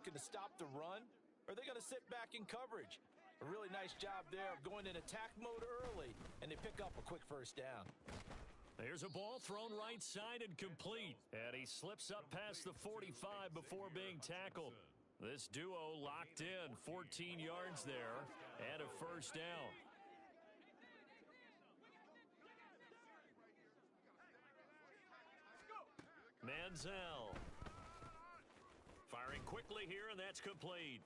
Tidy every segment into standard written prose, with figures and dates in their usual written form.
looking to stop the run, or are they going to sit back in coverage? A really nice job there of going in attack mode early, and they pick up a quick first down. Here's a ball thrown right side and complete. And he slips up past the 45 before being tackled. This duo locked in, 14 yards there, and a first down. Manziel. Firing quickly here, and that's complete.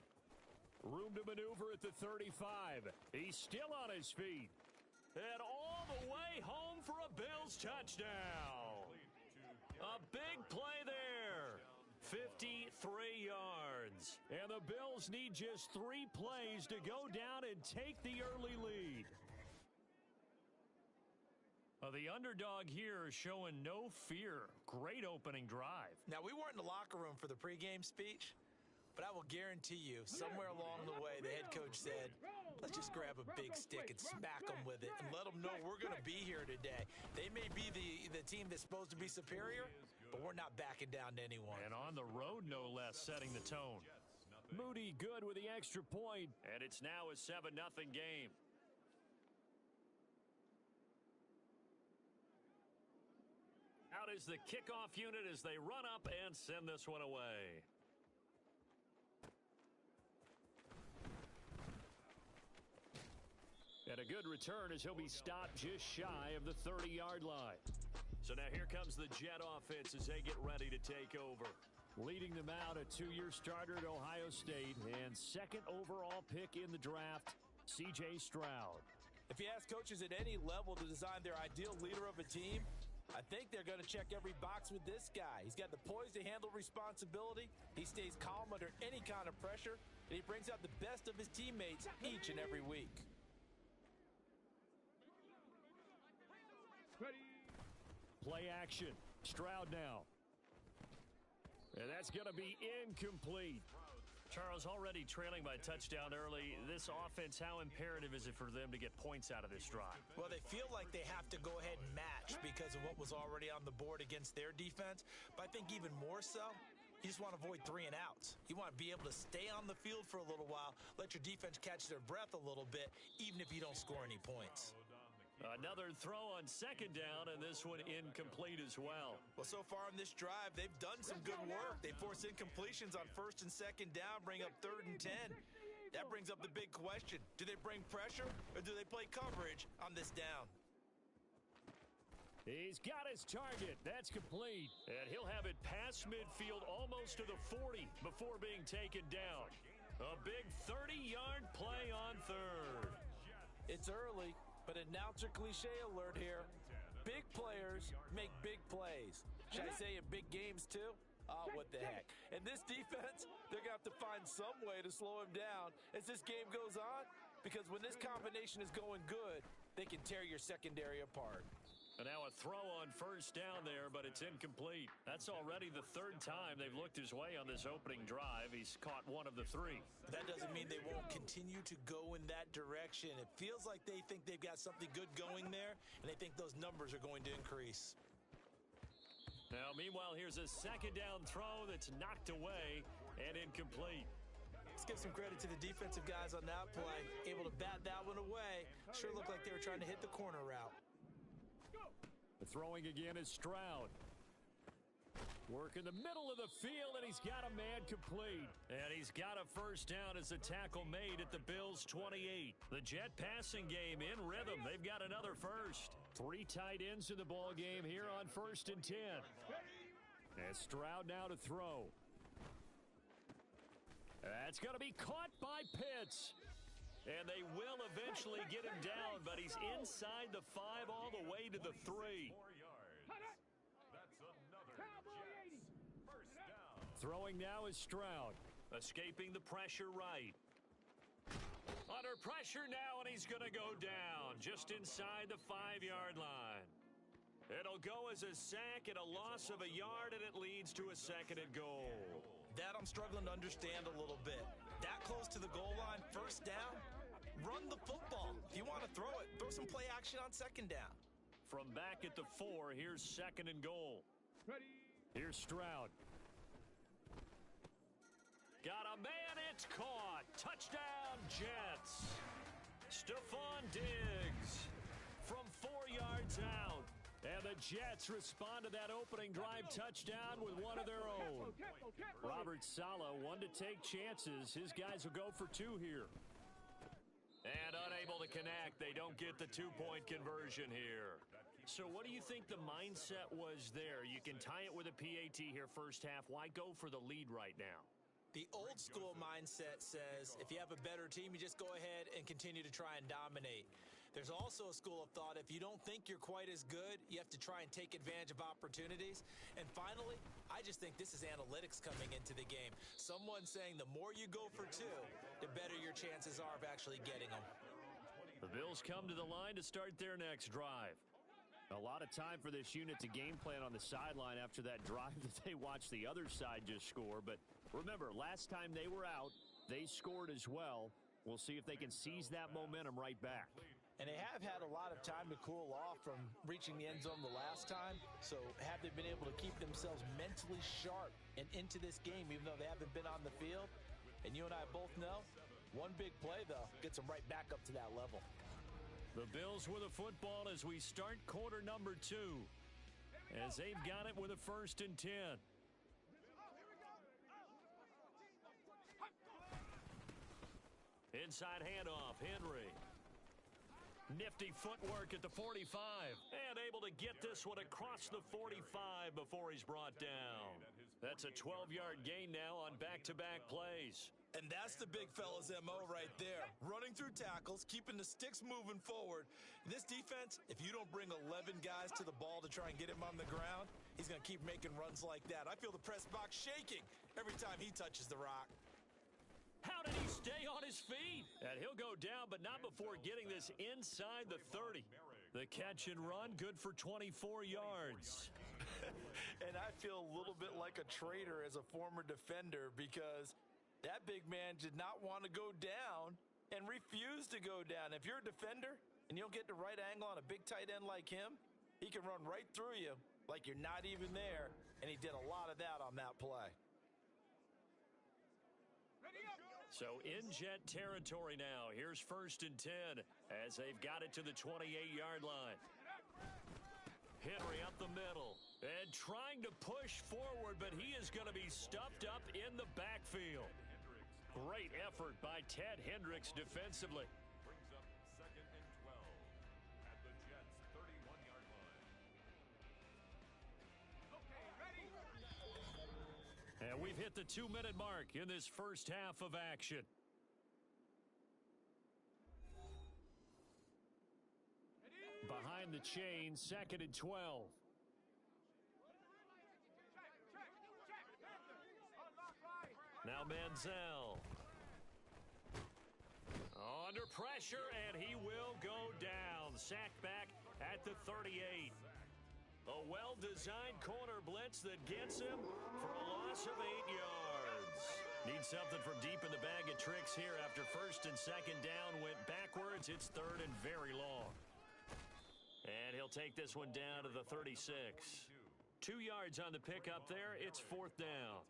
Room to maneuver at the 35. He's still on his feet. And all the way home for a Bills touchdown. A big play there. 53 yards. And the Bills need just 3 plays to go down and take the early lead. The underdog here is showing no fear. Great opening drive. Now, we weren't in the locker room for the pregame speech, but I will guarantee you, somewhere along the way, the head coach said, let's just grab a big stick and smack them with it and let them know we're going to be here today. They may be the team that's supposed to be superior, but we're not backing down to anyone. And on the road, no less, setting the tone. Moody good with the extra point, and it's now a 7-0 game. Out is the kickoff unit as they run up and send this one away. And a good return as he'll be stopped just shy of the 30-yard line. So now here comes the Jet offense as they get ready to take over. Leading them out, a 2-year starter at Ohio State and second overall pick in the draft, C.J. Stroud. If you ask coaches at any level to design their ideal leader of a team, I think they're going to check every box with this guy. He's got the poise to handle responsibility. He stays calm under any kind of pressure, and he brings out the best of his teammates each and every week. Ready. Play action. Stroud now. And that's going to be incomplete. Charles, already trailing by a touchdown early. This offense, how imperative is it for them to get points out of this drive? Well, they feel like they have to go ahead and match because of what was already on the board against their defense. But I think even more so, you just want to avoid 3 and outs. You want to be able to stay on the field for a little while, let your defense catch their breath a little bit, even if you don't score any points. Another throw on second down, and this one incomplete as well. Well, so far on this drive, they've done some good work. They force incompletions on first and second down, bring up 3rd and 10. That brings up the big question. Do they bring pressure, or do they play coverage on this down? He's got his target. That's complete. And he'll have it past midfield almost to the 40 before being taken down. A big 30-yard play on 3rd. It's early, but announcer cliche alert here. Big players make big plays. Should I say in big games too? Oh, what the heck. And this defense, they're going to have to find some way to slow him down as this game goes on, because when this combination is going good, they can tear your secondary apart. And now a throw on first down there, but it's incomplete. That's already the 3rd time they've looked his way on this opening drive. He's caught 1 of the 3. That doesn't mean they won't continue to go in that direction. It feels like they think they've got something good going there, and they think those numbers are going to increase. Now, meanwhile, here's a second down throw that's knocked away and incomplete. Let's give some credit to the defensive guys on that play. Able to bat that one away. Sure looked like they were trying to hit the corner route. The throwing again is Stroud. Work in the middle of the field, and he's got a man complete. And he's got a first down as the tackle made at the Bills' 28. The Jet passing game in rhythm. They've got another first. 3 tight ends in the ball game here on 1st and 10. And Stroud now to throw. That's going to be caught by Pitts. And they will eventually get him down, but he's inside the 5 all the way to the 3. That's another Jets. First down. Throwing now is Stroud. Escaping the pressure right. Under pressure now, and he's going to go down just inside the 5-yard line. It'll go as a sack and a loss of a yard, and it leads to a 2nd and goal. That I'm struggling to understand a little bit. That close to the goal line, first down, run the football. If you want to throw it, throw some play action on 2nd down. From back at the 4, here's 2nd and goal. Ready. Here's Stroud. Got a It's caught. Touchdown, Jets. Stephon Diggs from 4 yards out. And the Jets respond to that opening drive touchdown with one of their own. Robert Saleh, one to take chances. His guys will go for 2 here. And unable to connect. They don't get the 2-point conversion here. So what do you think the mindset was there? You can tie it with a PAT here first half. Why go for the lead right now? The old school mindset says if you have a better team, you just go ahead and continue to try and dominate. There's also a school of thought, if you don't think you're quite as good, you have to try and take advantage of opportunities. And finally, I just think this is analytics coming into the game. Someone saying the more you go for 2, the better your chances are of actually getting them. The Bills come to the line to start their next drive. A lot of time for this unit to game plan on the sideline after that drive that they watched the other side just score. But remember, last time they were out, they scored as well. We'll see if they can seize that momentum right back. And they have had a lot of time to cool off from reaching the end zone the last time. So have they been able to keep themselves mentally sharp and into this game, even though they haven't been on the field? And you and I both know, one big play, though, gets them right back up to that level. The Bills with a football as we start quarter number 2. As they've got it with a 1st and 10. Inside handoff, Henry. Nifty footwork at the 45. And able to get this one across the 45 before he's brought down. That's a 12-yard gain now on back-to-back plays. And that's the big fella's MO right there. Running through tackles, keeping the sticks moving forward. This defense, if you don't bring 11 guys to the ball to try and get him on the ground, he's going to keep making runs like that. I feel the press box shaking every time he touches the rock. How did he stay on his feet? And he'll go down, but not before getting this inside the 30. The catch and run, good for 24 yards. And I feel a little bit like a traitor as a former defender because that big man did not want to go down and refused to go down. If you're a defender and you don't get the right angle on a big tight end like him, he can run right through you like you're not even there, and he did a lot of that on that play. So in Jet territory now. Here's 1st and 10 as they've got it to the 28-yard line. Henry up the middle and trying to push forward, but he is going to be stuffed up in the backfield. Great effort by Ted Hendricks defensively. Brings up 2nd and 12 at the Jets' 31-yard line. Okay, ready? And we've hit the 2-minute mark in this first half of action. Behind the chain, 2nd and 12. Now Manziel. Under pressure, and he will go down. Sacked back at the 38. A well-designed corner blitz that gets him for a loss of 8 yards. Need something from deep in the bag of tricks here after 1st and 2nd down went backwards. It's 3rd and very long. And he'll take this one down to the 36. 2 yards on the pickup there. It's 4th down.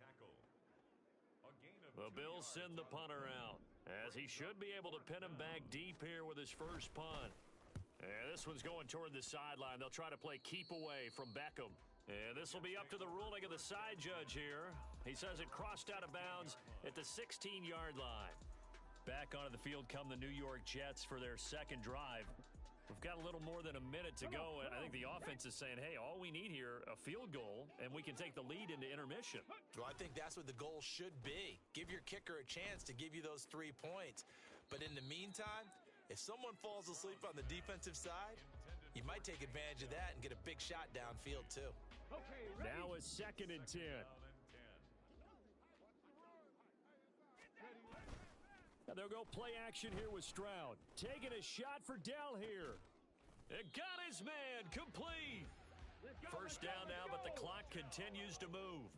The Bills send the punter out, as he should be able to pin him back deep here with his first punt. And this one's going toward the sideline. They'll try to play keep away from Beckham. And this will be up to the ruling of the side judge here. He says it crossed out of bounds at the 16-yard line. Back onto the field come the New York Jets for their 2nd drive. We've got a little more than a minute to go, and I think the offense is saying, hey, all we need here, a field goal, and we can take the lead into intermission. Well, I think that's what the goal should be. Give your kicker a chance to give you those 3 points. But in the meantime, if someone falls asleep on the defensive side, you might take advantage of that and get a big shot downfield, too. Okay, ready? Now a 2nd and 10. And they'll go play action here with Stroud. Taking a shot for Dell here. It got his man complete. First down now, but the clock continues to move.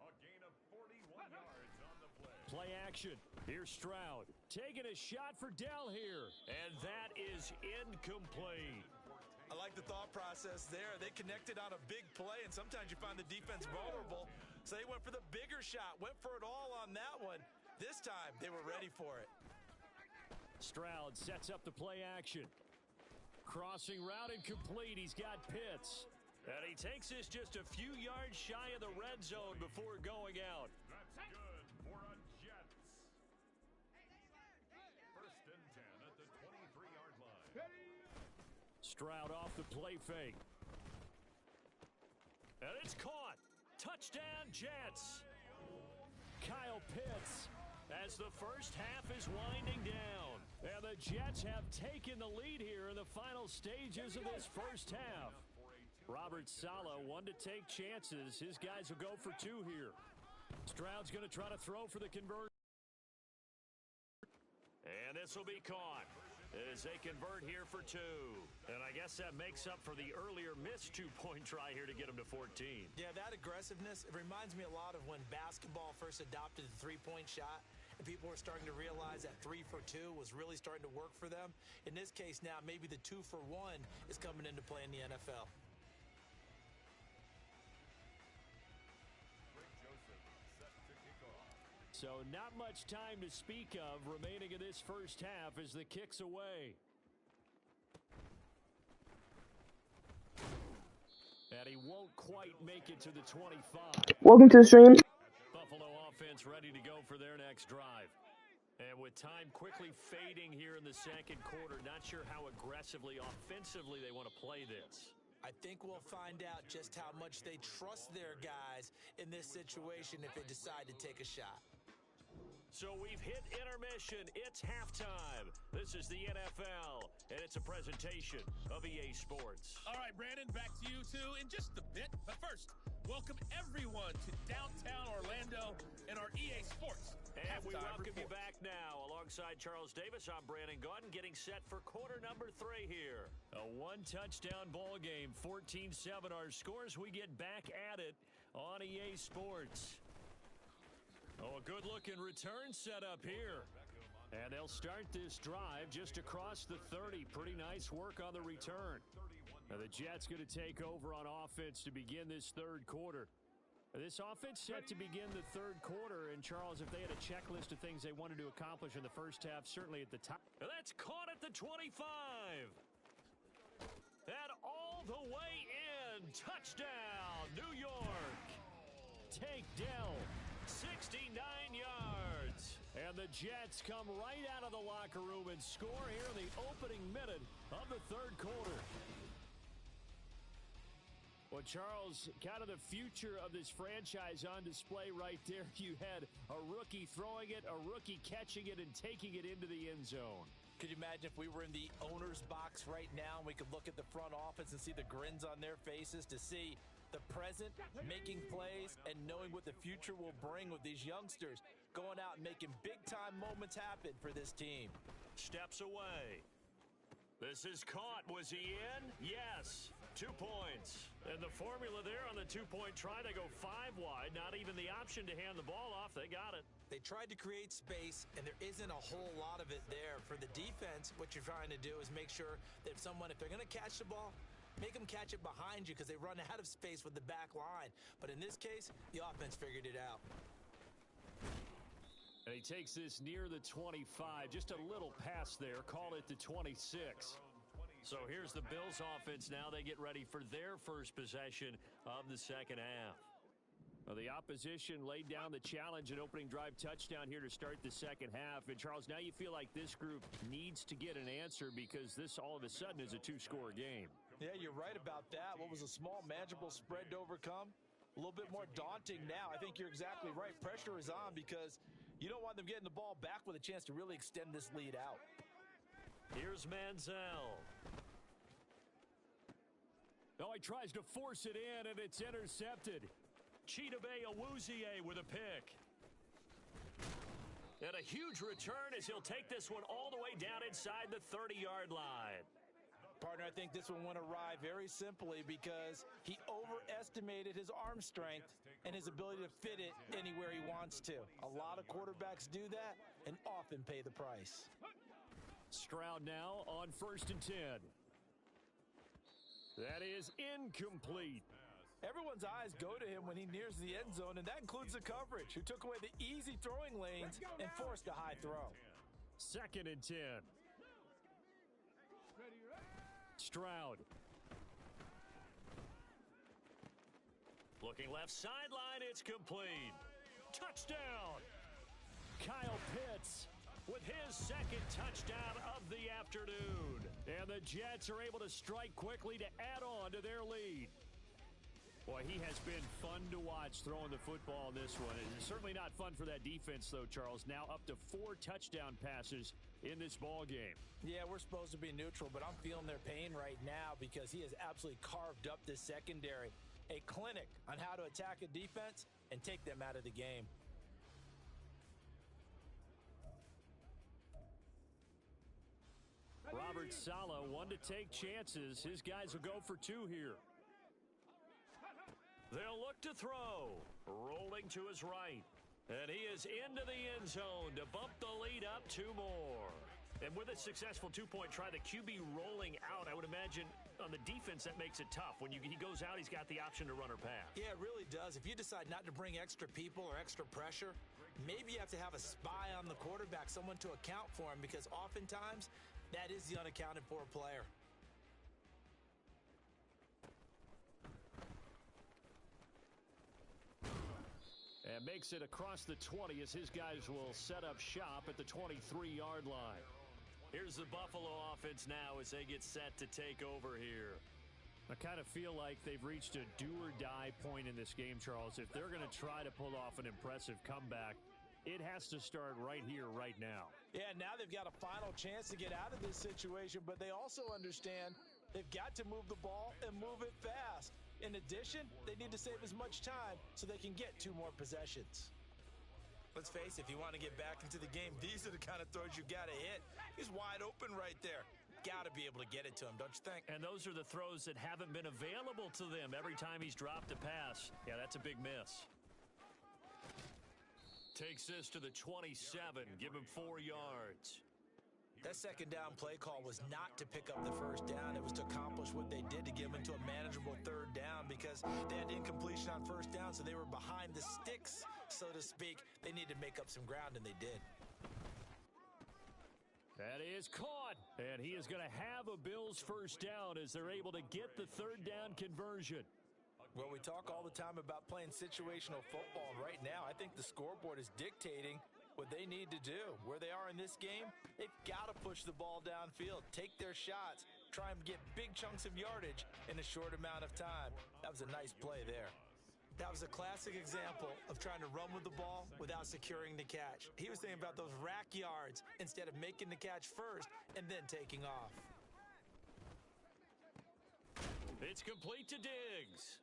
A gain of 41 yards on the play. Play action. Here's Stroud. Taking a shot for Dell here. And that is incomplete. I like the thought process there. They connected on a big play, and sometimes you find the defense vulnerable. So they went for the bigger shot, went for it all on that one. This time, they were ready for it. Stroud sets up the play action. Crossing route and complete. He's got Pitts. And he takes this just a few yards shy of the red zone before going out. That's good for a Jets. First and 10 at the 23-yard line. Stroud off the play fake. And it's caught. Touchdown, Jets. Kyle Pitts as the first half is winding down. And the Jets have taken the lead here in the final stages of this first half. Robert Saleh, one to take chances. His guys will go for two here. Stroud's going to try to throw for the conversion. And this will be caught as they convert here for two. And I guess that makes up for the earlier missed two-point try here to get them to 14. Yeah, that aggressiveness, it reminds me a lot of when basketball first adopted the three-point shot. And people were starting to realize that 3 for 2 was really starting to work for them. In this case now, maybe the 2 for 1 is coming into play in the NFL. So not much time to speak of remaining in this first half as the kick's away. And he won't quite make it to the 25. Welcome to the stream. Buffalo offense ready to go for their next drive. And with time quickly fading here in the second quarter, not sure how aggressively, offensively they want to play this. I think we'll find out just how much they trust their guys in this situation if they decide to take a shot. So we've hit intermission. It's halftime. This is the NFL, and it's a presentation of EA Sports. All right, Brandon, back to you two in just a bit. But first, welcome everyone to downtown Orlando and our EA Sports. And we welcome report. you back now. Alongside Charles Davis, I'm Brandon Gaudin, getting set for quarter number 3 here. A one-touchdown ball game, 14-7 our scores. We get back at it on EA Sports. Oh, a good-looking return set up here. And they'll start this drive just across the 30. Pretty nice work on the return. Now the Jets going to take over on offense to begin this third quarter. This offense set to begin the third quarter. And, Charles, if they had a checklist of things they wanted to accomplish in the first half, certainly at the top. That's caught at the 25. And all the way in. Touchdown, New York. Take Dell. 69 yards. And the Jets come right out of the locker room and score here in the opening minute of the third quarter. Well, Charles, kind of the future of this franchise on display right there. You had a rookie throwing it, a rookie catching it, and taking it into the end zone. Could you imagine if we were in the owner's box right now and we could look at the front office and see the grins on their faces to see the present, making plays, and knowing what the future will bring with these youngsters going out and making big-time moments happen for this team. Steps away. This is caught. Was he in? Yes. 2 points. And the formula there on the two-point try, they go 5 wide. Not even the option to hand the ball off. They got it. They tried to create space, and there isn't a whole lot of it there. For the defense, what you're trying to do is make sure that if they're going to catch the ball, make them catch it behind you because they run out of space with the back line. But in this case, the offense figured it out. And he takes this near the 25. Just a little pass there. Call it the 26. So here's the Bills offense now. They get ready for their first possession of the second half. Well, the opposition laid down the challenge and opening drive touchdown here to start the second half. And, Charles, now you feel like this group needs to get an answer because this all of a sudden is a 2-score game. Yeah, you're right about that. What was a small, manageable spread to overcome? A little bit more daunting now. I think you're exactly right. Pressure is on because you don't want them getting the ball back with a chance to really extend this lead out. Here's Manziel. Oh, he tries to force it in, and it's intercepted. Chidobe Awuzie with a pick. And a huge return as he'll take this one all the way down inside the 30-yard line. Partner, I think this one went awry very simply because he overestimated his arm strength and his ability to fit it anywhere he wants to. A lot of quarterbacks do that and often pay the price. Stroud now on 1st and 10. That is incomplete. Everyone's eyes go to him when he nears the end zone, and that includes the coverage, who took away the easy throwing lanes and forced a high throw. 2nd and 10. Stroud. Looking left sideline, it's complete. Touchdown! Kyle Pitts with his 2nd touchdown of the afternoon. And the Jets are able to strike quickly to add on to their lead. Boy, he has been fun to watch throwing the football in this one. It's certainly not fun for that defense, though, Charles. Now up to 4 touchdown passes in this ball game. Yeah, we're supposed to be neutral, but I'm feeling their pain right now because he has absolutely carved up this secondary. A clinic on how to attack a defense and take them out of the game. Robert Saleh, one to take chances. His guys will go for 2 here. They'll look to throw. Rolling to his right. And he is into the end zone to bump the lead up 2 more. And with a successful 2-point try, the QB rolling out, I would imagine on the defense that makes it tough. When he goes out, he's got the option to run or pass. Yeah, it really does. If you decide not to bring extra people or extra pressure, maybe you have to have a spy on the quarterback, someone to account for him, because oftentimes that is the unaccounted for player. And makes it across the 20 as his guys will set up shop at the 23-yard line. Here's the Buffalo offense now as they get set to take over here. I kind of feel like they've reached a do-or-die point in this game, Charles. If they're going to try to pull off an impressive comeback, it has to start right here, right now. Yeah, now they've got a final chance to get out of this situation, but they also understand they've got to move the ball and move it fast. In addition, they need to save as much time so they can get 2 more possessions. Let's face it, if you want to get back into the game, these are the kind of throws you got to hit. He's wide open right there. Got to be able to get it to him, don't you think? And those are the throws that haven't been available to them every time he's dropped a pass. Yeah, that's a big miss. Takes this to the 27, give him 4 yards. That 2nd down play call was not to pick up the 1st down. It was to accomplish what they did to get them into a manageable 3rd down because they had incompletion on 1st down, so they were behind the sticks, so to speak. They needed to make up some ground, and they did. That is caught, and he is going to have a Bills 1st down as they're able to get the 3rd down conversion. Well, we talk all the time about playing situational football, and right now I think the scoreboard is dictating what they need to do. Where they are in this game, they've got to push the ball downfield, take their shots, try and get big chunks of yardage in a short amount of time. That was a nice play there. That was a classic example of trying to run with the ball without securing the catch. He was thinking about those rack yards instead of making the catch first and then taking off. It's complete to Diggs.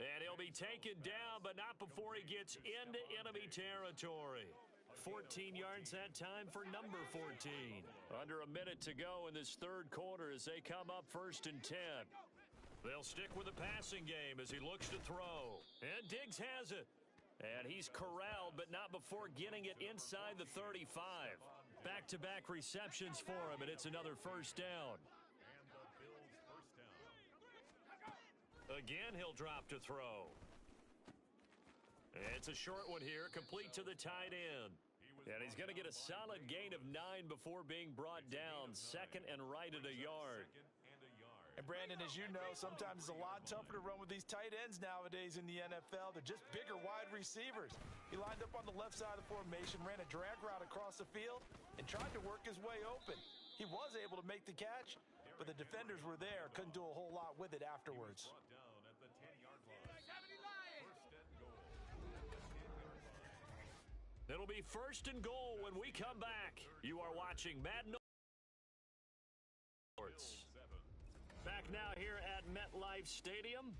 And he'll be taken down, but not before he gets into enemy territory. 14 yards that time for number 14. Under a minute to go in this 3rd quarter as they come up 1st and 10. They'll stick with the passing game as he looks to throw. And Diggs has it. And he's corralled, but not before getting it inside the 35. Back-to-back receptions for him, and it's another 1st down. Again, he'll drop to throw. It's a short one here, complete to the tight end. And he's going to get a solid gain of 9 before being brought down. 2nd and right at a yard. And Brandon, as you know, sometimes it's a lot tougher to run with these tight ends nowadays in the NFL. They're just bigger wide receivers. He lined up on the left side of the formation, ran a drag route across the field, and tried to work his way open. He was able to make the catch, but the defenders were there. Couldn't do a whole lot with it afterwards. It'll be 1st and goal when we come back. You are watching Madden. Back now here at MetLife Stadium.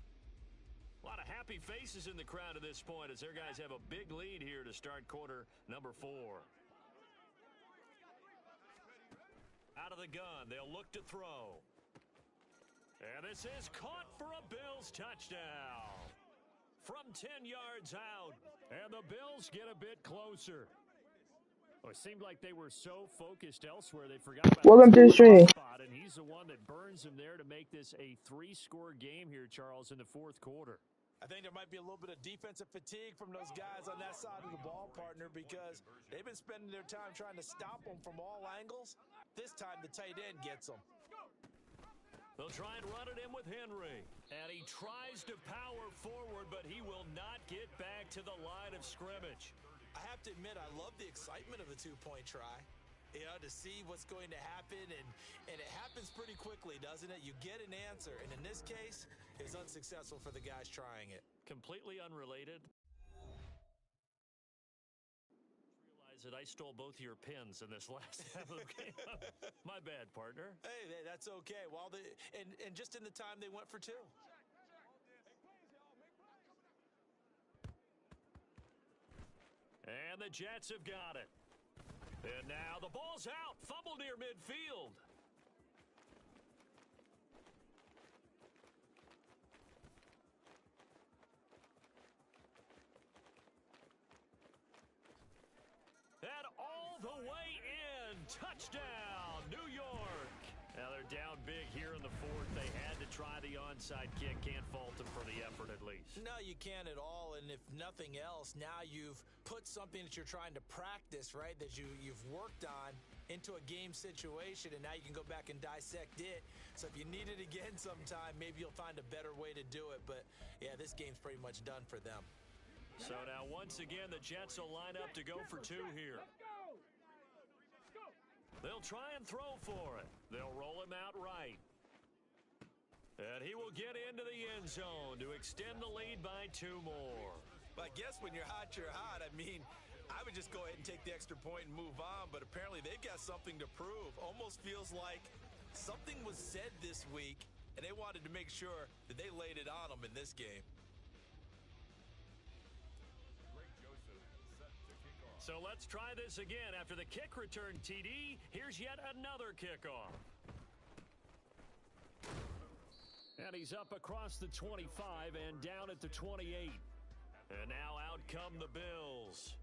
A lot of happy faces in the crowd at this point as their guys have a big lead here to start quarter number 4. Out of the gun, they'll look to throw. And this is caught for a Bills touchdown. From 10 yards out. And the Bills get a bit closer. Well, it seemed like they were so focused elsewhere they forgot about Welcome to the stream. And he's the one that burns him there to make this a 3-score game here, Charles, in the 4th quarter. I think there might be a little bit of defensive fatigue from those guys on that side of the ball, partner, because they've been spending their time trying to stop them from all angles. This time, the tight end gets them. They'll try and run it in with Henry. And he tries to power forward, but he will not get back to the line of scrimmage. I have to admit, I love the excitement of the two-point try. You know, to see what's going to happen, and it happens pretty quickly, doesn't it? You get an answer, and in this case, it's unsuccessful for the guys trying it. Completely unrelated. Realize that I stole both of your pins in this last half of the game. My bad, partner. Hey, that's okay. Well, and just in the time they went for two. And the Jets have got it. And now the ball's out. Fumble near midfield. And all the way in. Touchdown, New York. Now they're down big here in the fourth. They had to try the onside kick. Can't fault them for the effort at least. No, you can't at all. And if nothing else, now you've put something that you're trying to practice, right, that you've worked on into a game situation, and now you can go back and dissect it. So if you need it again sometime, maybe you'll find a better way to do it. But, yeah, this game's pretty much done for them. So now once again, the Jets will line up to go for two here. They'll try and throw for it. They'll roll him out right. And he will get into the end zone to extend the lead by two more. But I guess when you're hot, you're hot. I mean, I would just go ahead and take the extra point and move on, but apparently they've got something to prove. Almost feels like something was said this week, and they wanted to make sure that they laid it on them in this game. So let's try this again. After the kick return TD, here's yet another kickoff. And he's up across the 25 and down at the 28. And now out come the Bills.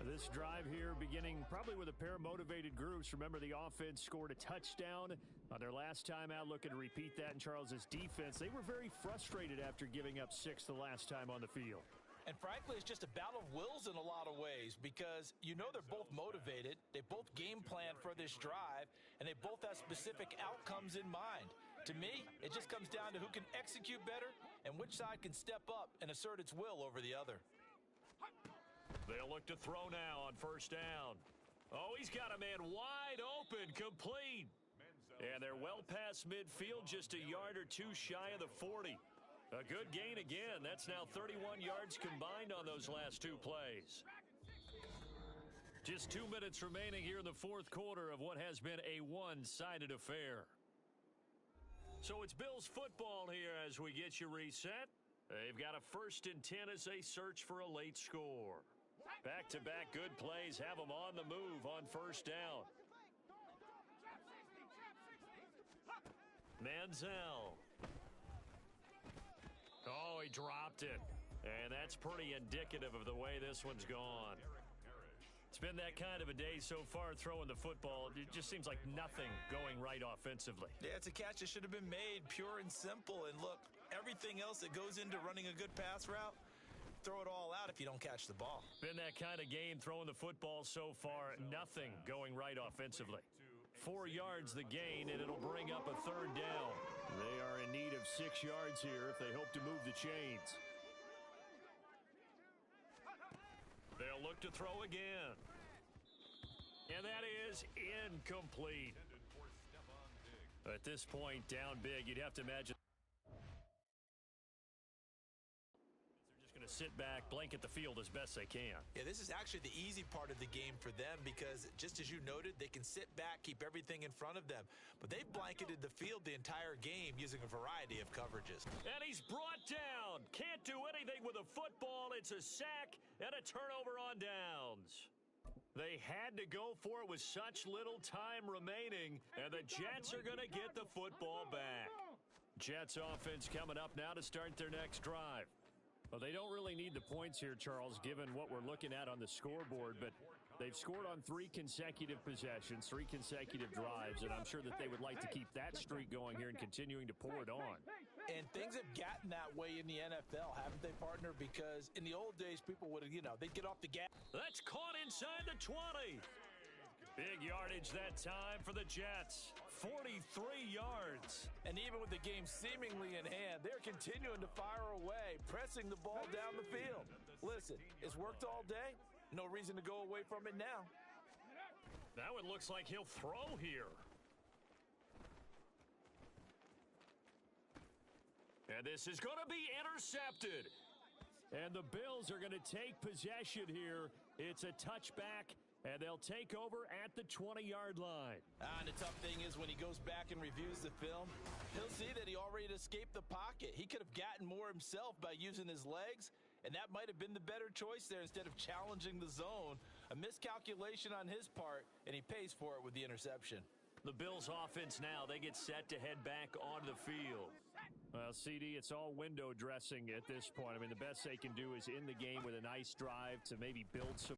This drive here beginning probably with a pair of motivated groups. Remember, the offense scored a touchdown on their last time out. Looking to repeat that in Charles's defense. They were very frustrated after giving up 6 the last time on the field. And frankly, it's just a battle of wills in a lot of ways, because you know they're both motivated, they both game plan for this drive, and they both have specific outcomes in mind. To me, it just comes down to who can execute better and which side can step up and assert its will over the other. They'll look to throw now on first down. Oh, he's got a man wide open, complete. And they're well past midfield, just a yard or two shy of the 40. A good gain again. That's now 31 yards combined on those last two plays. Just 2 minutes remaining here in the fourth quarter of what has been a one-sided affair. So it's Bills football here as we get you reset. They've got a 1st and 10 as they search for a late score. Back-to-back good plays have them on the move on first down. Manziel. Oh, he dropped it. And that's pretty indicative of the way this one's gone. It's been that kind of a day so far throwing the football. It just seems like nothing going right offensively. Yeah, it's a catch that should have been made, pure and simple. And look, everything else that goes into running a good pass route, throw it all out if you don't catch the ball. Been that kind of game throwing the football so far. Nothing going right offensively. 4 yards the gain, and it'll bring up a third down. They are in need of 6 yards here if they hope to move the chains. They'll look to throw again. And that is incomplete. At this point, down big, you'd have to imagine they're just going to sit back, blanket the field as best they can. Yeah, this is actually the easy part of the game for them, because just as you noted, they can sit back, keep everything in front of them. But they've blanketed the field the entire game using a variety of coverages. And he's brought down. Can't do anything with a football. It's a sack and a turnover on downs. They had to go for it with such little time remaining, and the Jets are going to get the football back. Jets offense coming up now to start their next drive. Well, they don't really need the points here, Charles, given what we're looking at on the scoreboard, but they've scored on 3 consecutive possessions, 3 consecutive drives, and I'm sure that they would like to keep that streak going here and continuing to pour it on. And things have gotten that way in the NFL, haven't they, partner? Because in the old days, people would have, they'd get off the gas. That's caught inside the 20. Big yardage that time for the Jets. 43 yards. And even with the game seemingly in hand, they're continuing to fire away, pressing the ball down the field. Listen, it's worked all day. No reason to go away from it now. Now it looks like he'll throw here. And this is going to be intercepted. And the Bills are going to take possession here. It's a touchback, and they'll take over at the 20-yard line. And the tough thing is when he goes back and reviews the film, he'll see that he already escaped the pocket. He could have gotten more himself by using his legs, and that might have been the better choice there instead of challenging the zone. A miscalculation on his part, and he pays for it with the interception. The Bills offense now, they get set to head back onto the field. Well, CD, it's all window dressing at this point. I mean, the best they can do is in the game with a nice drive to maybe build some...